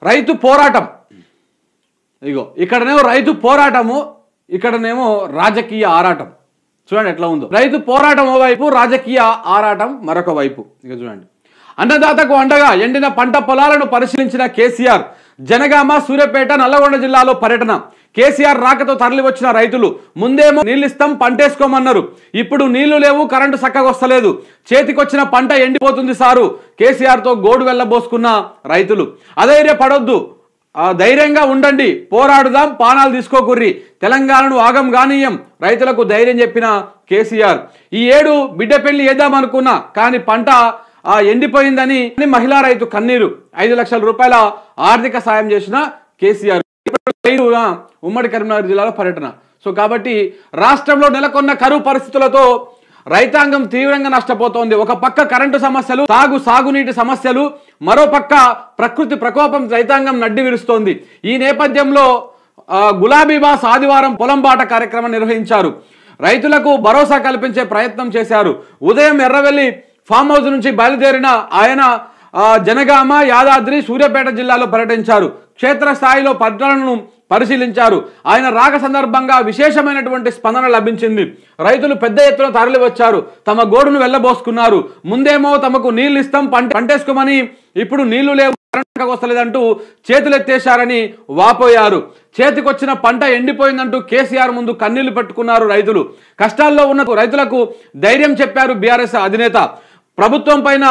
రైతు పోరాటం, ఇగో ఇక్కడనేమో రైతు పోరాటము, ఇక్కడనేమో రాజకీయ ఆరాటం. చూడండి ఎట్లా ఉందో. రైతు పోరాటం ఓవైపు, రాజకీయ ఆరాటం మరొక వైపు. ఇక చూడండి. అన్నదాతకు అండగా ఎండిన పంట పొలాలను పరిశీలించిన కేసీఆర్. జనగామ, సూర్యాపేట, నల్లగొండ జిల్లాలో పర్యటన. కేసీఆర్ రాకతో తరలి వచ్చిన రైతులు. ముందేమో నీళ్ళిస్తాం పంటేసుకోమన్నారు, ఇప్పుడు నీళ్లు లేవు, కరెంటు చక్కగా వస్తలేదు, చేతికొచ్చిన పంట ఎండిపోతుంది సారు. కేసీఆర్తో గోడు వెళ్ళబోసుకున్న రైతులు. అధైర్యపడొద్దు, ధైర్యంగా ఉండండి, పోరాడుదాం, పానాలు తీసుకోకుర్రి, తెలంగాణను ఆగం గానీయం, రైతులకు ధైర్యం చెప్పిన కేసీఆర్. ఈ ఏడు బిడ్డ పెళ్లి చేద్దామనుకున్నా కానీ పంట ఎండిపోయిందని మహిళా రైతు కన్నీరు. 5 లక్షల రూపాయల ఆర్థిక సాయం చేసిన కేసీఆర్. ఉమ్మడి కరీంనగర్ జిల్లాలో పర్యటన. సో కాబట్టి రాష్ట్రంలో నెలకొన్న కరువు పరిస్థితులతో రైతాంగం తీవ్రంగా నష్టపోతోంది. ఒక పక్క కరెంటు సమస్యలు, సాగునీటి సమస్యలు, మరో పక్క ప్రకృతి ప్రకోపం రైతాంగం నడ్డి విరుస్తోంది. ఈ నేపథ్యంలో గులాబీ బాస్ ఆదివారం పొలం బాట కార్యక్రమం నిర్వహించారు. రైతులకు భరోసా కల్పించే ప్రయత్నం చేశారు. ఉదయం ఎర్రవెల్లి ఫామ్ హౌస్ నుంచి బయలుదేరిన ఆయన జనగామ, యాదాద్రి, సూర్యాపేట జిల్లాలో పర్యటించారు. క్షేత్రస్థాయిలో పర్యటనను పరిశీలించారు. ఆయన రాక సందర్భంగా విశేషమైనటువంటి స్పందన లభించింది. రైతులు పెద్ద ఎత్తున తరలి వచ్చారు, తమ గోడును వెళ్ళబోసుకున్నారు. ముందేమో తమకు నీళ్లు ఇస్తాం పంటేసుకోమని, ఇప్పుడు నీళ్లు లేవు, కరెంటు వస్తలేదంటూ చేతులెత్తేశారని వాపోయారు. చేతికొచ్చిన పంట ఎండిపోయిందంటూ కేసీఆర్ ముందు కన్నీళ్లు పెట్టుకున్నారు రైతులు. కష్టాల్లో ఉన్న రైతులకు ధైర్యం చెప్పారు బీఆర్ఎస్ అధినేత. ప్రభుత్వం పైన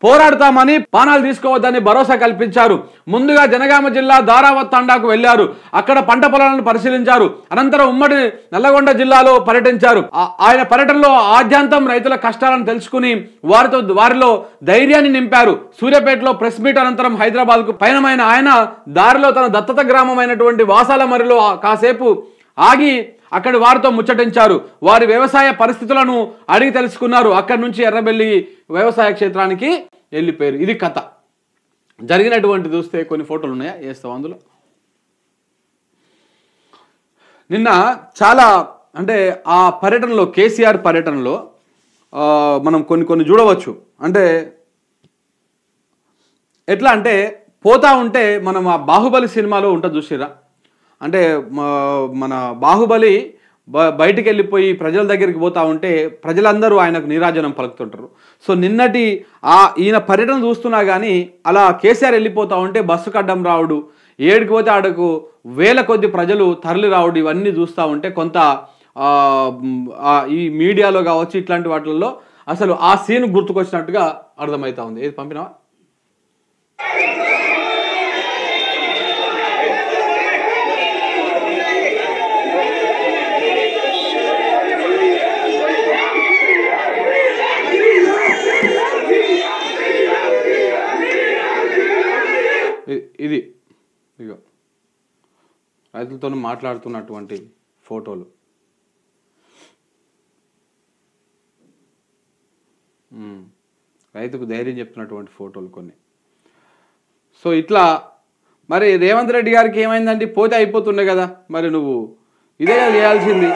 పోరాడతామని, పానాలు తీసుకోవద్దని భరోసా కల్పించారు. ముందుగా జనగామ జిల్లా దారావత్ తండాకు వెళ్లారు. అక్కడ పంట పొలాలను పరిశీలించారు. అనంతరం ఉమ్మడి నల్లగొండ జిల్లాలో పర్యటించారు. ఆయన పర్యటనలో ఆద్యంతం రైతుల కష్టాలను తెలుసుకుని వారిలో ధైర్యాన్ని నింపారు. సూర్యాపేటలో ప్రెస్ మీట్ అనంతరం హైదరాబాద్ కు పయనమైన ఆయన దారిలో తన దత్తత గ్రామమైనటువంటి వాసాలమరిలో కాసేపు ఆగి అక్కడి వారితో ముచ్చటించారు. వారి వ్యవసాయ పరిస్థితులను అడిగి తెలుసుకున్నారు. అక్కడి నుంచి ఎర్రబెల్లి వ్యవసాయ క్షేత్రానికి వెళ్ళిపోయారు. ఇది కథ. జరిగినటువంటి చూస్తే కొన్ని ఫోటోలు ఉన్నాయా, వేస్తాం అందులో. నిన్న చాలా అంటే ఆ పర్యటనలో, కేసీఆర్ పర్యటనలో మనం కొన్ని చూడవచ్చు. అంటే ఎట్లా అంటే పోతా ఉంటే మనం ఆ బాహుబలి సినిమాలో ఉంటుంది చూసిరా, అంటే మన బాహుబలి బయటికి వెళ్ళిపోయి ప్రజల దగ్గరికి పోతా ఉంటే ప్రజలందరూ ఆయనకు నీరాజనం పలుకుతుంటారు. సో నిన్నటి ఈయన పర్యటన చూస్తున్నా కానీ అలా కేసీఆర్ వెళ్ళిపోతా ఉంటే బస్సు కడ్డం రావుడు, ఏడికి పోతే ఆడకు వేల కొద్ది ప్రజలు తరలి రావుడు, ఇవన్నీ చూస్తూ ఉంటే కొంత ఈ మీడియాలో కావచ్చు ఇట్లాంటి వాటిల్లో అసలు ఆ సీన్ గుర్తుకొచ్చినట్టుగా అర్థమవుతా ఉంది. ఏది పంపినావా? ఇది ఇగో రైతులతో మాట్లాడుతున్నటువంటి ఫోటోలు. రైతుకు ధైర్యం చెప్తున్నటువంటి ఫోటోలు కొన్ని. సో ఇట్లా మరి రేవంత్ రెడ్డి గారికి ఏమైందండి, పోతే అయిపోతుండే కదా, మరి నువ్వు ఇదే చేయాల్సింది.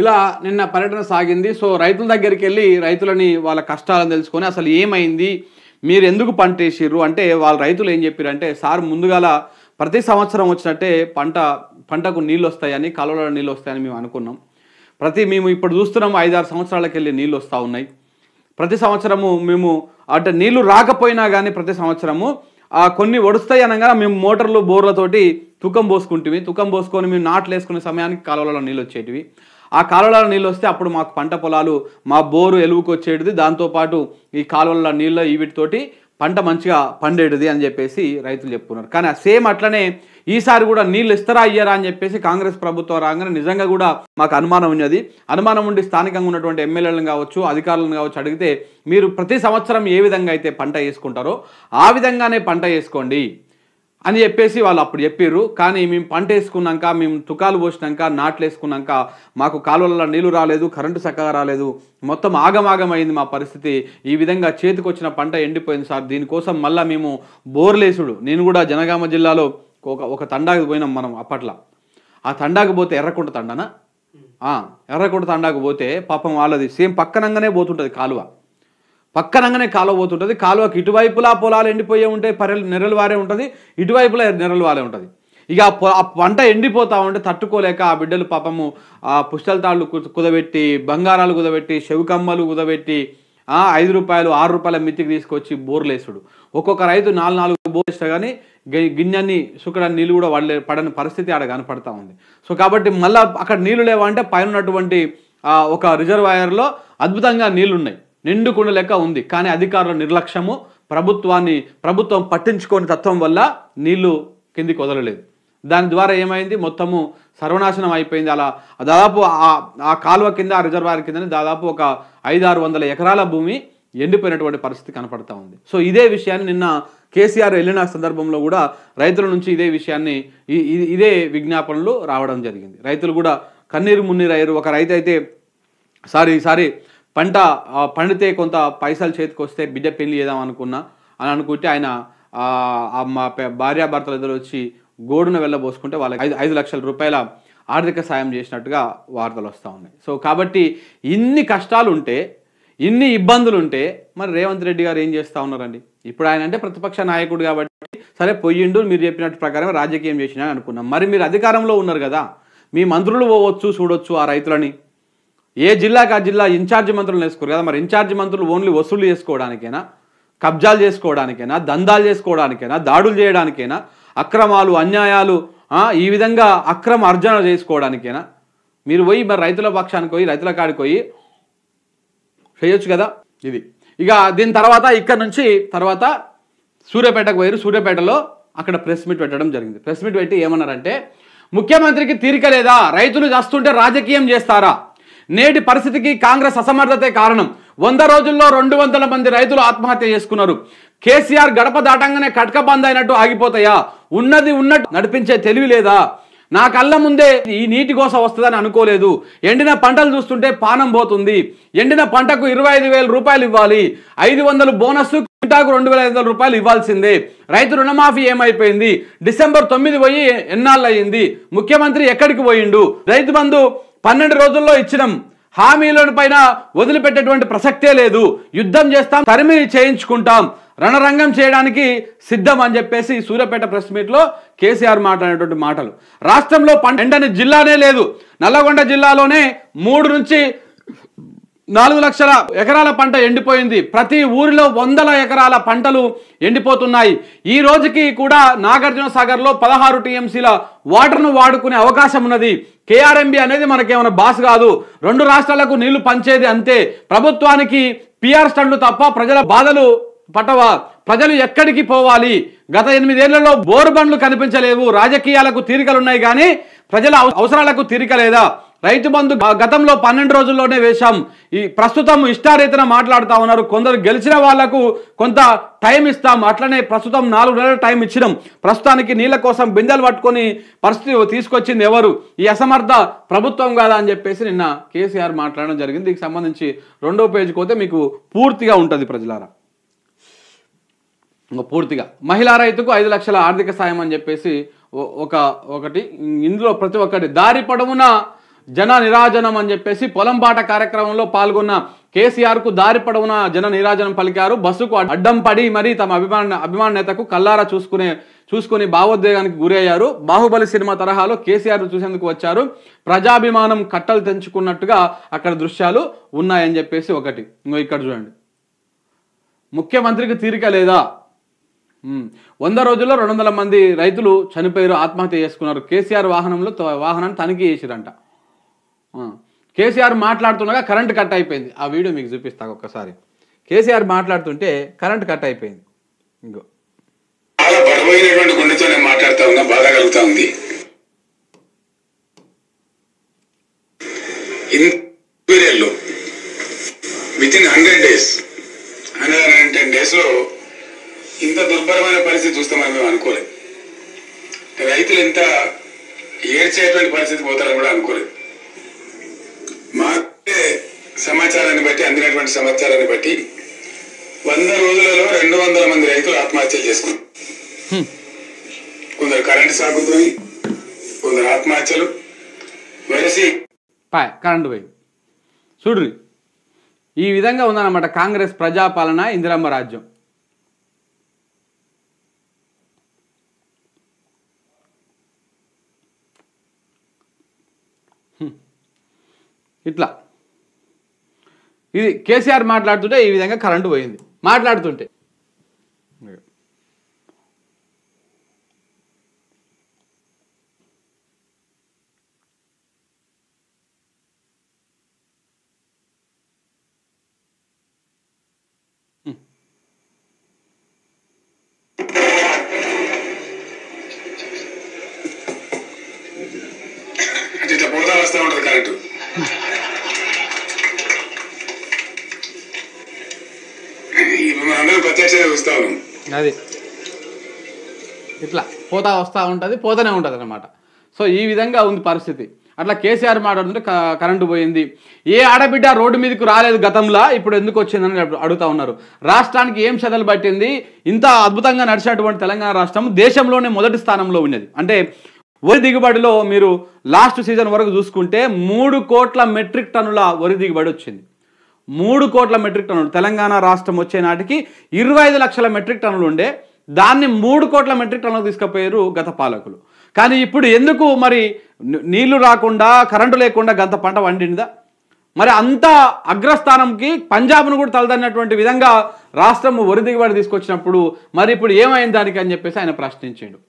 ఇలా నిన్న పర్యటన సాగింది. సో రైతుల దగ్గరికి వెళ్ళి రైతులని వాళ్ళ కష్టాలను తెలుసుకొని అసలు ఏమైంది, మీరు ఎందుకు పంటేసిర్రు అంటే వాళ్ళ రైతులు ఏం చెప్పారంటే, సార్ ముందుగాల ప్రతి సంవత్సరం వచ్చినట్టే పంటకు నీళ్ళు వస్తాయని, కాలువలో నీళ్ళు వస్తాయని మేము అనుకున్నాం. మేము ఇప్పుడు చూస్తున్నాము 5-6 సంవత్సరాలకు వెళ్ళి నీళ్ళు వస్తూ ఉన్నాయి. ప్రతి సంవత్సరము మేము అంటే నీళ్లు రాకపోయినా కానీ ప్రతి సంవత్సరము కొన్ని ఒడుస్తాయి అనగా మేము మోటార్లు బోర్లతోటి తుకం పోసుకుంటేవి, తుకం పోసుకొని మేము నాట్లు వేసుకునే సమయానికి కాలువలలో నీళ్ళు వచ్చేటివి. ఆ కాలువలలో నీళ్ళు వస్తే అప్పుడు మాకు పంట పొలాలు మా బోరు ఎలుగుకు వచ్చేటిది, దాంతోపాటు ఈ కాలువల నీళ్ళు వీటితోటి పంట మంచిగా పండేటిది అని చెప్పేసి రైతులు చెప్పుకున్నారు. కానీ సేమ్ అట్లనే ఈసారి కూడా నీళ్ళు ఇస్తారా ఇయ్యరా అని చెప్పేసి కాంగ్రెస్ ప్రభుత్వం రాగానే నిజంగా కూడా మాకు అనుమానం ఉన్నది. అనుమానం ఉండి స్థానికంగా ఉన్నటువంటి ఎమ్మెల్యేలను కావచ్చు, అధికారులను కావచ్చు అడిగితే మీరు ప్రతి సంవత్సరం ఏ విధంగా అయితే పంట వేసుకుంటారో ఆ విధంగానే పంట వేసుకోండి అని చెప్పేసి వాళ్ళు అప్పుడు చెప్పారు. కానీ మేము పంట వేసుకున్నాక, మేము తుకాలు పోసినాక, నాట్లు వేసుకున్నాక మాకు కాలువలలో నీళ్లు రాలేదు, కరెంటు చక్కగా రాలేదు, మొత్తం ఆగమాగమైంది మా పరిస్థితి. ఈ విధంగా చేతికొచ్చిన పంట ఎండిపోయింది సార్. దీనికోసం మళ్ళీ మేము బోర్లేసుడు, నేను కూడా జనగామ జిల్లాలో ఒక తండాకు పోయినాం మనం అప్పట్లో. ఆ తండాకు పోతే ఎర్రకుంట తండానా, ఎర్రకుంట తండాకు పోతే పాపం వాళ్ళది సేమ్ పక్కనంగానే పోతుంటుంది కాలువ, పక్కనంగానే కాలువ పోతుంటుంది. కాలువకి ఇటువైపులా పొలాలు ఎండిపోయే ఉంటాయి, నెరలు వారే ఉంటుంది, ఇటువైపులా నెరలు వారే ఉంటుంది. ఇక ఆ పంట ఎండిపోతా ఉంటే తట్టుకోలేక ఆ బిడ్డలు పాపము ఆ పుస్తల తాళ్ళు కుదబెట్టి, బంగారాలు కుదబెట్టి, చెవికమ్మలు కుదబెట్టి 5 రూపాయలు 6 రూపాయల మితికి తీసుకొచ్చి బోర్లేసుడు. ఒక్కొక్క రైతు 4 బోర్లు వేస్తే కానీ గిన్నెని సుకడానికి నీళ్ళు కూడా పడని పరిస్థితి ఆడ కనపడతా ఉంది. సో కాబట్టి మళ్ళీ అక్కడ నీళ్లు లేవంటే పైన ఉన్నటువంటి ఒక రిజర్వాయర్లో అద్భుతంగా నీళ్లు ఉన్నాయి, నిండుకుండ లెక్క ఉంది. కానీ అధికారుల నిర్లక్ష్యము, ప్రభుత్వం పట్టించుకోని తత్వం వల్ల నీళ్లు కిందికి వదలలేదు. దాని ద్వారా ఏమైంది, మొత్తము సర్వనాశనం అయిపోయింది. అలా దాదాపు ఆ కాలువ కింద, ఆ రిజర్వాయర్ కింద దాదాపు ఒక 500-600 ఎకరాల భూమి ఎండిపోయినటువంటి పరిస్థితి కనపడతా ఉంది. సో ఇదే విషయాన్ని నిన్న కేసీఆర్ వెళ్ళిన సందర్భంలో కూడా రైతుల నుంచి ఇదే విజ్ఞాపనలు రావడం జరిగింది. రైతులు కూడా కన్నీరు మున్నీరు అయ్యారు. ఒక రైతు అయితే ఈసారి పంట పండితే కొంత పైసలు చేతికి వస్తే బిడ్డ పెళ్లి చేద్దాం అనుకుంటే ఆయన మా భార్యాభర్తలు ఇద్దరు వచ్చి గోడున వెళ్ళబోసుకుంటే వాళ్ళకి 5 లక్షల రూపాయల ఆర్థిక సాయం చేసినట్టుగా వార్తలు వస్తూ ఉన్నాయి. సో కాబట్టి ఇన్ని కష్టాలు ఉంటే, ఇన్ని ఇబ్బందులు ఉంటే మరి రేవంత్ రెడ్డి గారు ఏం చేస్తూ ఉన్నారండి? ఇప్పుడు ఆయన అంటే ప్రతిపక్ష నాయకుడు కాబట్టి సరే పొయ్యిండు, మీరు చెప్పినట్టు ప్రకారం రాజకీయం చేసినా అనుకున్నాం. మరి మీరు అధికారంలో ఉన్నారు కదా, మీ మంత్రులు పోవచ్చు, చూడొచ్చు ఆ రైతులని. ఏ జిల్లాకి ఆ జిల్లా ఇన్ఛార్జి మంత్రులు వేసుకోరు కదా. మరి ఇన్ఛార్జి మంత్రులు ఓన్లీ వసూలు చేసుకోవడానికైనా, కబ్జాలు చేసుకోవడానికైనా, దందాలు చేసుకోవడానికైనా, దాడులు చేయడానికైనా, అక్రమాలు అన్యాయాలు ఈ విధంగా అక్రమ అర్జన చేసుకోవడానికైనా మీరు పోయి మరి రైతుల పక్షానికి పోయి, రైతుల కాడికి పోయి చేయొచ్చు కదా. ఇది ఇక దీని తర్వాత సూర్యాపేటకు పోయారు. సూర్యాపేటలో అక్కడ ప్రెస్ మీట్ పెట్టడం జరిగింది. ప్రెస్ మీట్ పెట్టి ఏమన్నారంటే, ముఖ్యమంత్రికి తీరిక లేదా, రైతులు చేస్తుంటే రాజకీయం చేస్తారా, నేటి పరిస్థితికి కాంగ్రెస్ అసమర్థతే కారణం, 100 రోజుల్లో 200 మంది రైతులు ఆత్మహత్య చేసుకున్నారు, కేసీఆర్ గడప దాటంగానే కటక బంద్ అయినట్టు ఆగిపోతాయా, ఉన్నది ఉన్నట్టు నడిపించే తెలివి లేదా, నా కళ్ళ ముందే ఈ నీటి కోస వస్తుందని అనుకోలేదు, ఎండిన పంటలు చూస్తుంటే పానం పోతుంది, ఎండిన పంటకు 25,000 రూపాయలు ఇవ్వాలి, 500 బోనస్, క్వింటాకు 2,500 రూపాయలు ఇవ్వాల్సిందే, రైతు రుణమాఫీ ఏమైపోయింది, డిసెంబర్ 9 పోయి ఎన్నాళ్ళు అయ్యింది, ముఖ్యమంత్రి ఎక్కడికి పోయిండు, రైతు బంధు 12 రోజుల్లో ఇచ్చినాం, హామీలను పైన వదిలిపెట్టేటువంటి ప్రసక్తే లేదు, యుద్ధం చేస్తాం, తరిమి చేయించుకుంటాం, రణరంగం చేయడానికి సిద్ధం అని చెప్పేసి సూర్యాపేట ప్రెస్ మీట్లో కేసీఆర్ మాట్లాడినటువంటి మాటలు. రాష్ట్రంలో ఎండని జిల్లానే లేదు, నల్లగొండ జిల్లాలోనే 3 నుంచి 4 లక్షల ఎకరాల పంట ఎండిపోయింది, ప్రతి ఊరిలో 100 ఎకరాల పంటలు ఎండిపోతున్నాయి. ఈ రోజుకి కూడా నాగార్జున సాగర్లో 16 టీఎంసీల వాటర్ను వాడుకునే అవకాశం ఉన్నది. కేఆర్ఎంబి అనేది మనకేమైనా బాస్ కాదు, 2 రాష్ట్రాలకు నీళ్లు పంచేది అంతే, ప్రభుత్వానికి పిఆర్ స్టండ్లు తప్ప ప్రజల బాధలు పట్టవా, ప్రజలు ఎక్కడికి పోవాలి, గత 8 ఏళ్లలో బోరు బండ్లు కనిపించలేవు, రాజకీయాలకు తీరికలున్నాయి కానీ ప్రజల అవసరాలకు తీరిక లేదా, రైతు బంధు గతంలో 12 రోజుల్లోనే వేశాం, ఈ ప్రస్తుతం ఇష్టారీతన మాట్లాడుతూ ఉన్నారు, కొందరు గెలిచిన వాళ్లకు కొంత టైం ఇస్తాం, అట్లనే ప్రస్తుతం 4 నెలల టైం ఇచ్చినాం, ప్రస్తుతానికి నీళ్ళ కోసం బిందెలు పట్టుకొని పరిస్థితి తీసుకొచ్చింది ఎవరు, ఈ అసమర్థ ప్రభుత్వం కాదా అని చెప్పేసి నిన్న కేసీఆర్ మాట్లాడడం జరిగింది. దీనికి సంబంధించి 2వ పేజీకి పోతే మీకు పూర్తిగా ఉంటుంది ప్రజలారా. పూర్తిగా మహిళా రైతుకు 5 లక్షల ఆర్థిక సాయం అని చెప్పేసి ఒకటి, ఇందులో ప్రతి ఒక్కటి దారి పొడవున జన నిరాజనం అని చెప్పేసి పొలంబాట కార్యక్రమంలో పాల్గొన్న కేసీఆర్కు దారి పొడవున జన నిరాజనం పలికారు, బస్సుకు అడ్డం పడి మరీ తమ అభిమాన నేతకు కల్లారా చూసుకొని భావోద్వేగానికి గురయ్యారు, బాహుబలి సినిమా తరహాలో కేసీఆర్ చూసేందుకు వచ్చారు, ప్రజాభిమానం కట్టలు తెంచుకున్నట్టుగా అక్కడ దృశ్యాలు ఉన్నాయని చెప్పేసి ఒకటి. ఇక్కడ చూడండి, ముఖ్యమంత్రికి తీరిక లేదా, 100 రోజుల్లో 200 మంది రైతులు చనిపోయారు, ఆత్మహత్య చేసుకున్నారు. కేసీఆర్ వాహనాన్ని తనిఖీ చేసిరంట. కేసీఆర్ మాట్లాడుతుండగా కరెంట్ కట్ అయిపోయింది. ఆ వీడియో మీకు చూపిస్తా ఒక్కసారి. కేసీఆర్ మాట్లాడుతుంటే కరెంట్ కట్ అయిపోయింది. ఇంకో చాలా బరువైనటువంటి గుండెతో నేను మాట్లాడుతా ఉన్నా, బాధ కలుగుతా ఉంది. పీరియడ్లో వితిన్ 100 days 110 days లో ఇంత దుర్భరమైన పరిస్థితి చూస్తామని మేము అనుకోలేదు. రైతులు ఎంత ఏడ్చేటువంటి పరిస్థితి పోతారని కూడా అనుకోలేదు. మాకే సమాచారాన్ని బట్టి, అందినటువంటి సమాచారాన్ని బట్టి 100 రోజులలో 200 మంది రైతులు ఆత్మహత్యలు చేసుకున్నారు. కొందరు కరెంటు సాగుతో, కొందరు ఆత్మహత్యలు, వరసి కరెంటు పోయి చూడ్రి. ఈ విధంగా ఉందన్నమాట కాంగ్రెస్ ప్రజాపాలన, ఇందిరమ్మ రాజ్యం. ఇట్లా ఇది కేసీఆర్ మాట్లాడుతుంటే ఈ విధంగా కరెంటు పోయింది. మాట్లాడుతుంటే ఇట్లా పోతా వస్తూ ఉంటుంది కరెంటు. మనందరం ప్రత్యక్షంగా చూస్తా ఉన్నాం. అది ఇట్లా పోతా వస్తూ ఉంటుంది, పోతూనే ఉంటుంది అన్నమాట. సో ఈ విధంగా ఉంది పరిస్థితి. అట్లా కేసీఆర్ మాట్లాడుతుంటే కరెంటు పోయింది. ఏ ఆడబిడ్డ రోడ్డు మీదకి రాలేదు గతంలో, ఇప్పుడు ఎందుకు వచ్చిందని అడుగుతా ఉన్నారు. రాష్ట్రానికి ఏం చెదలు పట్టింది? ఇంత అద్భుతంగా నడిచినటువంటి తెలంగాణ రాష్ట్రం దేశంలోనే మొదటి స్థానంలో ఉన్నది. అంటే వరి దిగుబడిలో మీరు లాస్ట్ సీజన్ వరకు చూసుకుంటే 3 కోట్ల మెట్రిక్ టన్నుల వరి దిగుబడి వచ్చింది. 3 కోట్ల మెట్రిక్ టన్నులు. తెలంగాణ రాష్ట్రం వచ్చే నాటికి 25 లక్షల మెట్రిక్ టన్నులు ఉండే, దాన్ని 3 కోట్ల మెట్రిక్ టన్నులకు తీసుకుపోయారు గత పాలకులు. కానీ ఇప్పుడు ఎందుకు మరి నీళ్లు రాకుండా, కరెంటు లేకుండా గంత పంట వండిందా? మరి అంత అగ్రస్థానంకి పంజాబ్ను కూడా తలదన్నటువంటి విధంగా రాష్ట్రం వరి దిగుబడి తీసుకొచ్చినప్పుడు మరి ఇప్పుడు ఏమైంది దానికి అని చెప్పేసి ఆయన ప్రశ్నించాడు.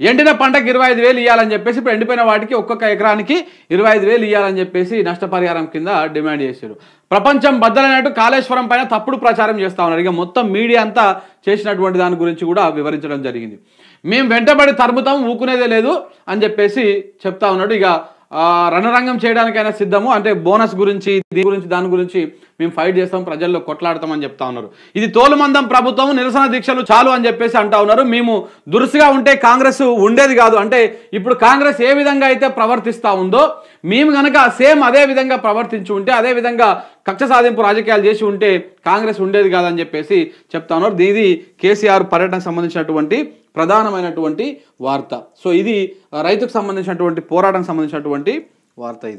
ఎండిన పంటకు 25,000 ఇవ్వాలని చెప్పేసి ఇప్పుడు ఎండిపోయిన వాటికి ఒక్కొక్క ఎకరానికి 25,000 ఇవ్వాలని చెప్పేసి నష్టపరిహారం కింద డిమాండ్ చేశారు. ప్రపంచం బద్దలైనట్టు కాళేశ్వరం పైన తప్పుడు ప్రచారం చేస్తూ ఉన్నారు. ఇక మొత్తం మీడియా అంతా చేసినటువంటి దాని గురించి కూడా వివరించడం జరిగింది. మేము వెంటబడి తరుముతాం, ఊకునేదే లేదు అని చెప్పేసి చెప్తా ఉన్నాడు. ఇక రణరంగం చేయడానికైనా సిద్ధము, అంటే బోనస్ గురించి, దాని గురించి మేము ఫైట్ చేస్తాం, ప్రజల్లో కొట్లాడతామని చెప్తా ఉన్నారు. ఇది తోలుమందం ప్రభుత్వం, నిరసన దీక్షలు చాలు అని చెప్పేసి అంటా ఉన్నారు. మేము దురుసుగా ఉంటే కాంగ్రెస్ ఉండేది కాదు. అంటే ఇప్పుడు కాంగ్రెస్ ఏ విధంగా అయితే ప్రవర్తిస్తూ ఉందో మేము కనుక సేమ్ అదే విధంగా ప్రవర్తించి ఉంటే, అదే విధంగా కక్ష సాధింపు రాజకీయాలు చేసి ఉంటే కాంగ్రెస్ ఉండేది కాదని చెప్పేసి చెప్తా ఉన్నారు. ఇది కేసీఆర్ పర్యటనకు సంబంధించినటువంటి ప్రధానమైనటువంటి వార్త. సో ఇది రైతుకు సంబంధించినటువంటి పోరాటానికి సంబంధించినటువంటి వార్త ఇది.